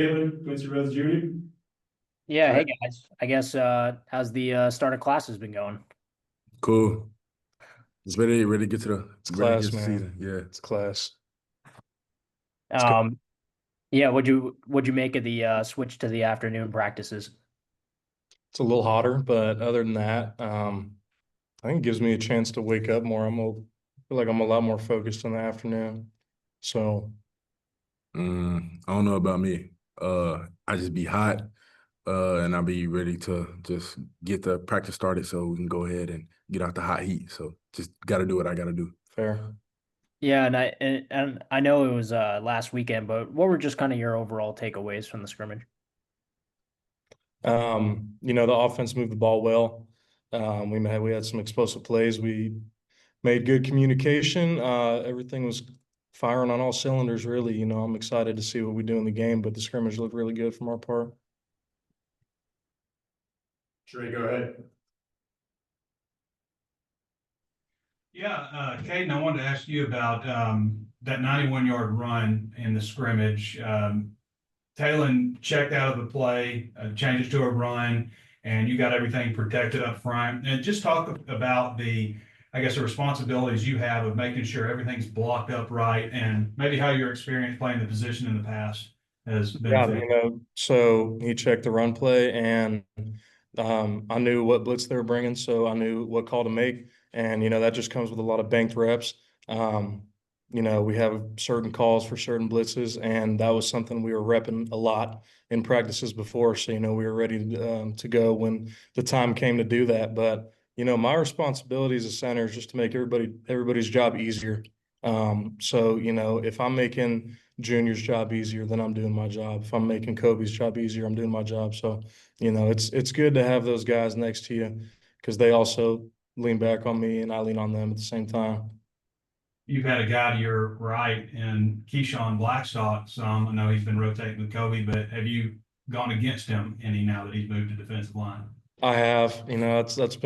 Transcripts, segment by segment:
Caden, Quincy Rhodes Jr. Yeah, Sorry. hey guys. I guess how's the start of classes been going? Cool. It's ready to get to It's ready to get class, to the man. season. Yeah. It's class. It's good. Um, yeah, what'd you make of the switch to the afternoon practices? It's a little hotter, but other than that, I think it gives me a chance to wake up more. Feel like I'm a lot more focused in the afternoon. So I don't know about me. I just be hot, and I'll be ready to just get the practice started so we can go ahead and get out the hot heat. So just gotta do what I gotta do. fair. Yeah, and I know it was last weekend, but what were just kind of your overall takeaways from the scrimmage? The offense moved the ball well. We had some explosive plays. We made good communication. Everything was firing on all cylinders, really. I'm excited to see what we do in the game, but the scrimmage looked really good from our part. Trey, go ahead. Yeah, Caden, I wanted to ask you about that 91-yard run in the scrimmage. Talon checked out of the play, changed it to a run, and you got everything protected up front. And just talk about I guess, the responsibilities you have of making sure everything's blocked up right, and maybe how your experience playing the position in the past has Yeah, benefited. so he checked the run play, and I knew what blitz they were bringing, so I knew what call to make, and that just comes with a lot of banked reps. We have certain calls for certain blitzes, and that was something we were repping a lot in practices before. So we were ready to go when the time came to do that. But my responsibility as a center is just to make everybody's job easier. So if I'm making Junior's job easier, then I'm doing my job. If I'm making Kobe's job easier, I'm doing my job. So, it's good to have those guys next to you because they also lean back on me and I lean on them at the same time. You've had a guy to your right in Keyshawn Blackstock some. I know he's been rotating with Kobe, but have you gone against him any now that he's moved to defensive line? I have, that's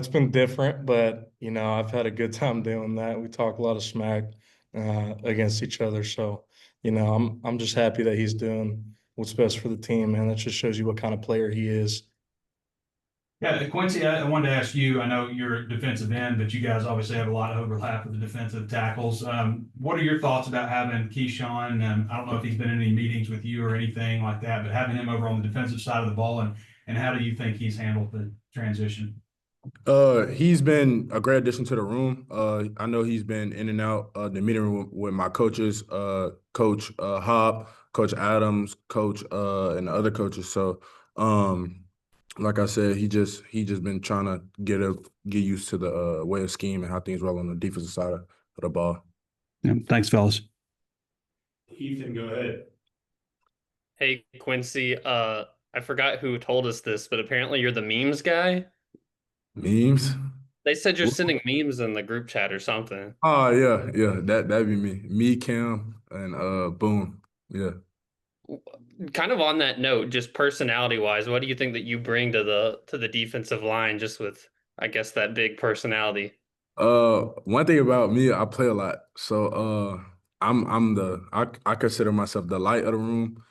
been different, but I've had a good time doing that. We talk a lot of smack against each other. So, I'm just happy that he's doing what's best for the team, man. That just shows you what kind of player he is. Yeah, Quincy, I wanted to ask you, I know you're a defensive end, but you guys obviously have a lot of overlap with the defensive tackles. What are your thoughts about having Keyshawn? I don't know if he's been in any meetings with you or anything like that, but having him over on the defensive side of the ball, and how do you think he's handled the transition? He's been a great addition to the room. I know he's been in and out the meeting room with my coaches, Coach Hop, Coach Adams, Coach and the other coaches. So, like I said, he just been trying to get used to the way of scheme and how things roll on the defensive side of the ball. Yeah, thanks, fellas. Ethan, go ahead. Hey Quincy, I forgot who told us this, but apparently you're the memes guy. Memes. They said you're sending memes in the group chat or something. Oh yeah. That'd be me, Cam, and Boom. Yeah. Kind of on that note, just personality wise, what do you think that you bring to the defensive line just with I guess that big personality? One thing about me, I play a lot. So I consider myself the light of the room.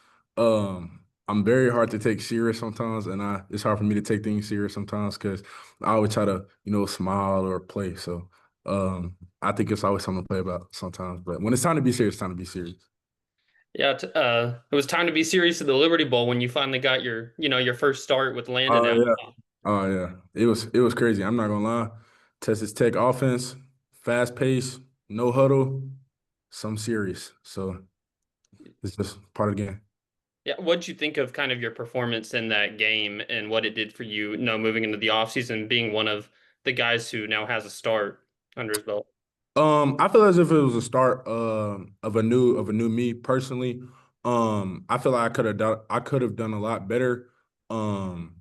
I'm very hard to take serious sometimes, and it's hard for me to take things serious sometimes because I always try to, smile or play. So I think it's always something to play about sometimes. But when it's time to be serious, it's time to be serious. Yeah, it was time to be serious at the Liberty Bowl when you finally got your first start with Landon Oh out. yeah. Oh yeah. It was crazy. I'm not gonna lie. Texas Tech offense, fast pace, no huddle, some serious. So it's just part of the game. Yeah, what'd you think of kind of your performance in that game and what it did for you, moving into the offseason, being one of the guys who now has a start under his belt? I feel as if it was a start of a new me personally. I feel like I could have done a lot better. Um,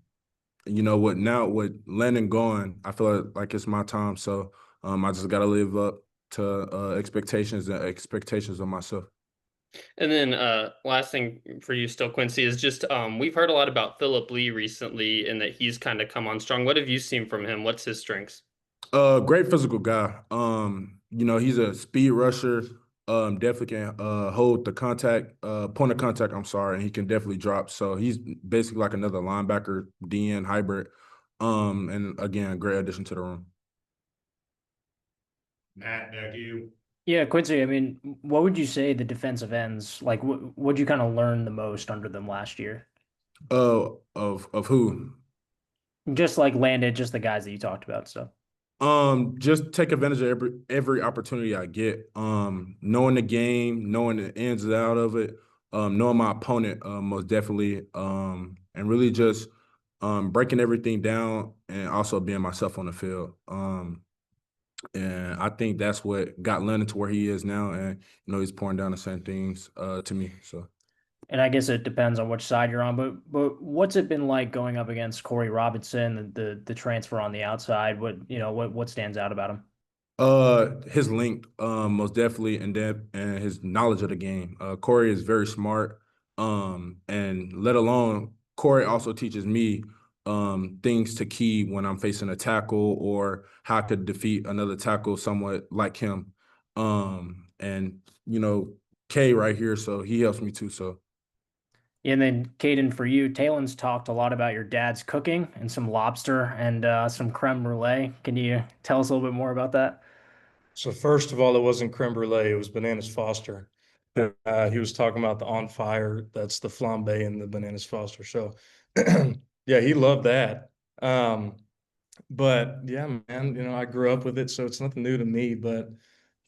with Lennon gone, I feel like it's my time. So I just gotta live up to expectations of myself. And then last thing for you still, Quincy, is just we've heard a lot about Philip Lee recently and that he's kind of come on strong. What have you seen from him? What's his strengths? Great physical guy. He's a speed rusher. definitely can hold the contact, point of contact, I'm sorry, and he can definitely drop. So he's basically like another linebacker, DN hybrid. And again, great addition to the room. Matt, back to you. Yeah, Quincy, I mean, what would you say the defensive ends, like, what'd you kind of learn the most under them last year? Of who? Just like landed, just the guys that you talked about, so. Just take advantage of every opportunity I get. Knowing the game, knowing the ins and out of it, knowing my opponent, most definitely. And really just breaking everything down and also being myself on the field. And I think that's what got Lennon to where he is now. And he's pouring down the same things to me. So And I guess it depends on which side you're on, but what's it been like going up against Corey Robinson, the transfer on the outside? What stands out about him? His length, most definitely, and depth, and his knowledge of the game. Corey is very smart. And let alone Corey also teaches me things to key when I'm facing a tackle or how I could defeat another tackle somewhat like him. And K right here, so he helps me too. So And then Caden, for you, Talon's talked a lot about your dad's cooking and some lobster and some creme brulee. Can you tell us a little bit more about that? So first of all, it wasn't creme brulee, it was bananas Foster. He was talking about the on fire, that's the flambe and the bananas Foster. So yeah, he loved that. But yeah, man, I grew up with it, so it's nothing new to me. But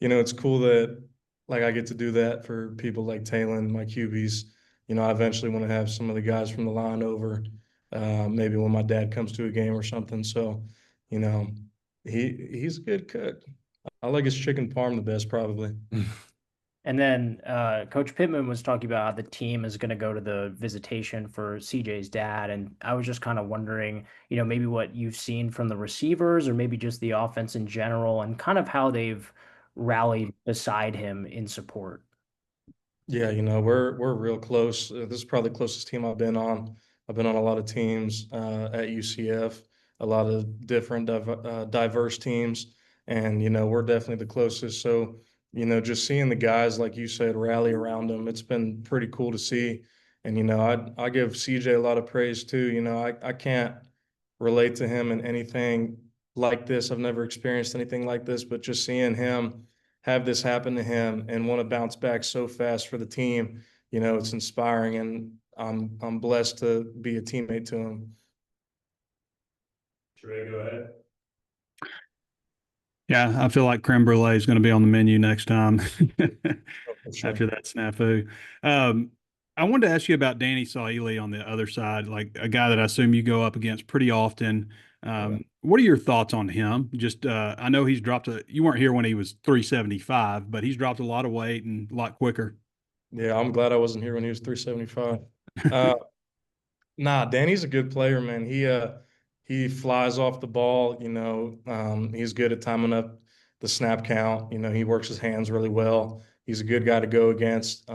it's cool that like I get to do that for people like Talon, my QBs. I eventually want to have some of the guys from the line over, maybe when my dad comes to a game or something. So, you know, he's a good cook. I like his chicken parm the best, probably. And then Coach Pittman was talking about how the team is going to go to the visitation for CJ's dad. And I was just kind of wondering, maybe what you've seen from the receivers or maybe just the offense in general and kind of how they've rallied beside him in support. Yeah, we're real close. This is probably the closest team I've been on. I've been on a lot of teams at UCF, a lot of different diverse teams, and we're definitely the closest. So, just seeing the guys like you said rally around them, it's been pretty cool to see. And I give CJ a lot of praise too. I can't relate to him in anything like this. I've never experienced anything like this, but just seeing him have this happen to him and want to bounce back so fast for the team, it's inspiring, and I'm blessed to be a teammate to him. Trey, go ahead. Yeah, I feel like creme brulee is going to be on the menu next time Oh, for sure. after that snafu. I wanted to ask you about Danny Saili on the other side, like a guy that I assume you go up against pretty often. What are your thoughts on him? Just I know you weren't here when he was 375, but he's dropped a lot of weight and a lot quicker. Yeah, I'm glad I wasn't here when he was 375. Nah, Danny's a good player, man. He flies off the ball, he's good at timing up the snap count. He works his hands really well. He's a good guy to go against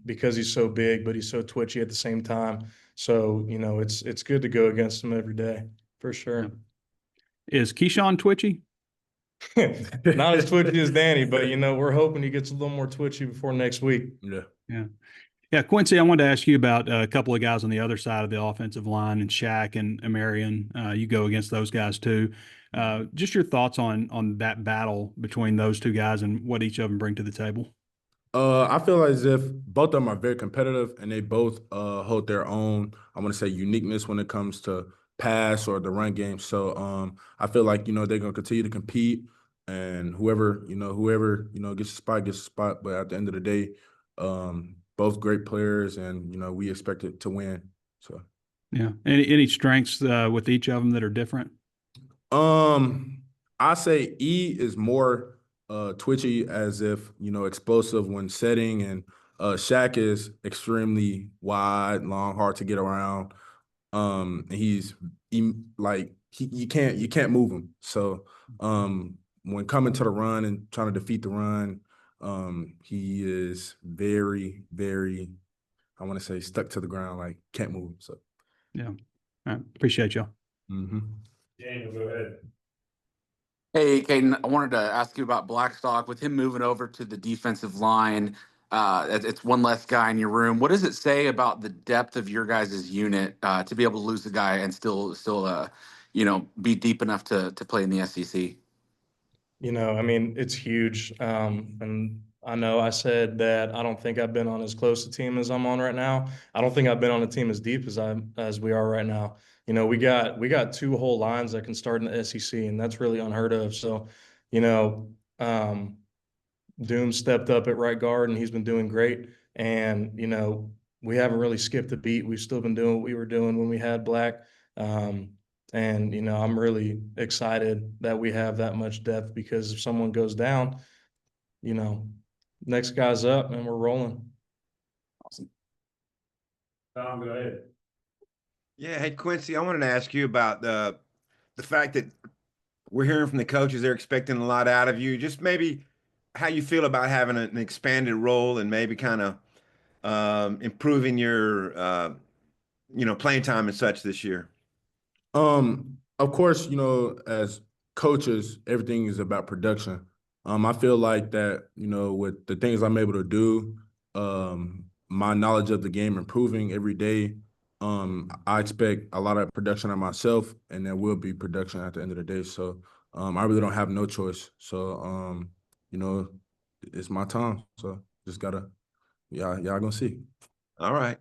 because he's so big, but he's so twitchy at the same time. So, it's good to go against him every day for sure. Is Keyshawn twitchy? Not as twitchy as Danny, but we're hoping he gets a little more twitchy before next week. yeah. Yeah. Yeah, Quincy, I wanted to ask you about a couple of guys on the other side of the offensive line, and Shaq and Amarian. You go against those guys too. Just your thoughts on that battle between those two guys and what each of them bring to the table. I feel as if both of them are very competitive and they both hold their own, I want to say, uniqueness when it comes to pass or the run game. So I feel like, they're gonna continue to compete, and whoever gets a spot. But at the end of the day, both great players, and we expect it to win. So Yeah. Any strengths with each of them that are different? I say E is more twitchy, as if explosive when setting, and Shaq is extremely wide, long, hard to get around. And you can't move him. So when coming to the run and trying to defeat the run, he is very, very, I want to say, stuck to the ground, like can't move him. So Yeah. All right. Appreciate y'all. mm-hmm. Daniel, go ahead. Hey, Caden, I wanted to ask you about Blackstock. With him moving over to the defensive line, it's one less guy in your room. What does it say about the depth of your guys' unit to be able to lose the guy and still be deep enough to play in the SEC? I mean, it's huge. And I know I said that I don't think I've been on as close a team as I'm on right now. I don't think I've been on a team as deep as we are right now. We got two whole lines that can start in the SEC, and that's really unheard of. So, you know, um, Doom stepped up at right guard, and he's been doing great. And we haven't really skipped a beat. We've still been doing what we were doing when we had Black. Um, and I'm really excited that we have that much depth because if someone goes down, you know, next guy's up and we're rolling. Awesome. Tom, go ahead. Yeah, hey Quincy, I wanted to ask you about the fact that we're hearing from the coaches they're expecting a lot out of you. Just maybe how you feel about having an expanded role and maybe kind of improving your playing time and such this year. Of course, as coaches, everything is about production. I feel like that, with the things I'm able to do, my knowledge of the game improving every day. I expect a lot of production of myself, and there will be production at the end of the day. So, I really don't have no choice. So, you know, it's my time. So just gotta, y'all gonna see. All right.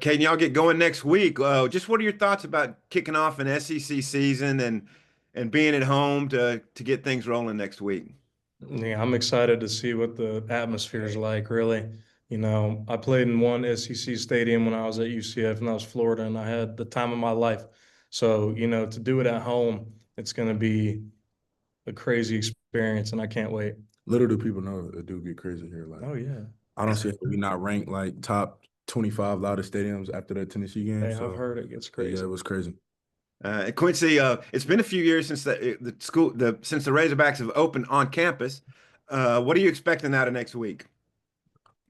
Can y'all get going next week? Just what are your thoughts about kicking off an SEC season and being at home to get things rolling next week? Yeah, I'm excited to see what the atmosphere is like, really. I played in one SEC stadium when I was at UCF, and that was Florida, and I had the time of my life. So, to do it at home, it's going to be a crazy experience, and I can't wait. Little do people know it do get crazy here. Like, Oh, yeah. I don't see how we not ranked like top 25 loudest stadiums after that Tennessee game. Hey, So I've heard it gets yeah, crazy. it was crazy. Quincy, it's been a few years since since the Razorbacks have opened on campus. What are you expecting out of next week?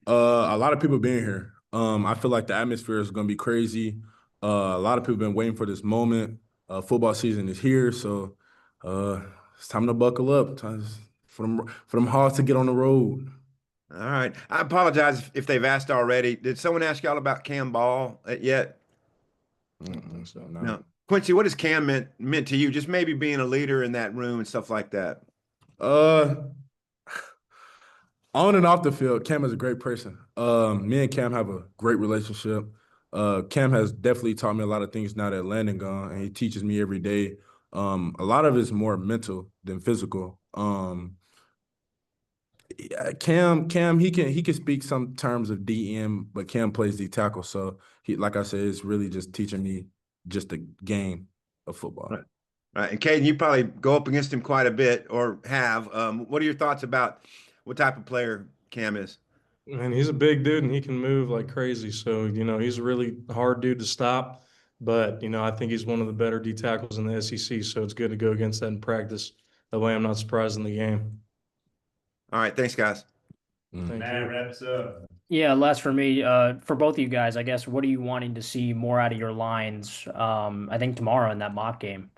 A lot of people being here. I feel like the atmosphere is gonna be crazy. A lot of people been waiting for this moment. Football season is here, so it's time to buckle up. Time for them hearts to get on the road. All right. I apologize if they've asked already. Did someone ask y'all about Cam Ball yet? I don't think so. No. Quincy, what has Cam meant to you? Just maybe being a leader in that room and stuff like that. Uh, On and off the field, Cam is a great person. Me and Cam have a great relationship. Cam has definitely taught me a lot of things now that Landon gone, and he teaches me every day. A lot of it's more mental than physical. Yeah, Cam, he can speak some terms of DM, but Cam plays D tackle, so like I said, it's really just teaching me just the game of football. Right. Right. And Caden, you probably go up against him quite a bit or have. What are your thoughts about what type of player Cam is? And he's a big dude and he can move like crazy. So, he's a really hard dude to stop. But, I think he's one of the better D tackles in the SEC. So it's good to go against that in practice. That way I'm not surprised in the game. All right. Thanks, guys. Thank Man, you. wraps up. Yeah, last for me, for both of you guys, I guess, what are you wanting to see more out of your lines? I think tomorrow in that mock game.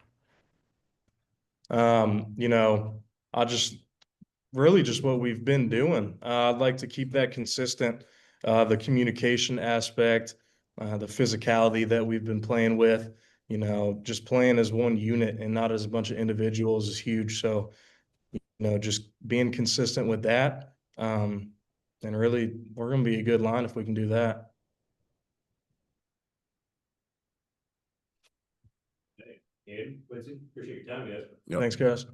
I just really just what we've been doing. I'd like to keep that consistent. The communication aspect, the physicality that we've been playing with, just playing as one unit and not as a bunch of individuals is huge. So, just being consistent with that. And really, we're going to be a good line if we can do that. Hey, Quincy, appreciate your time, guys. Thanks, guys.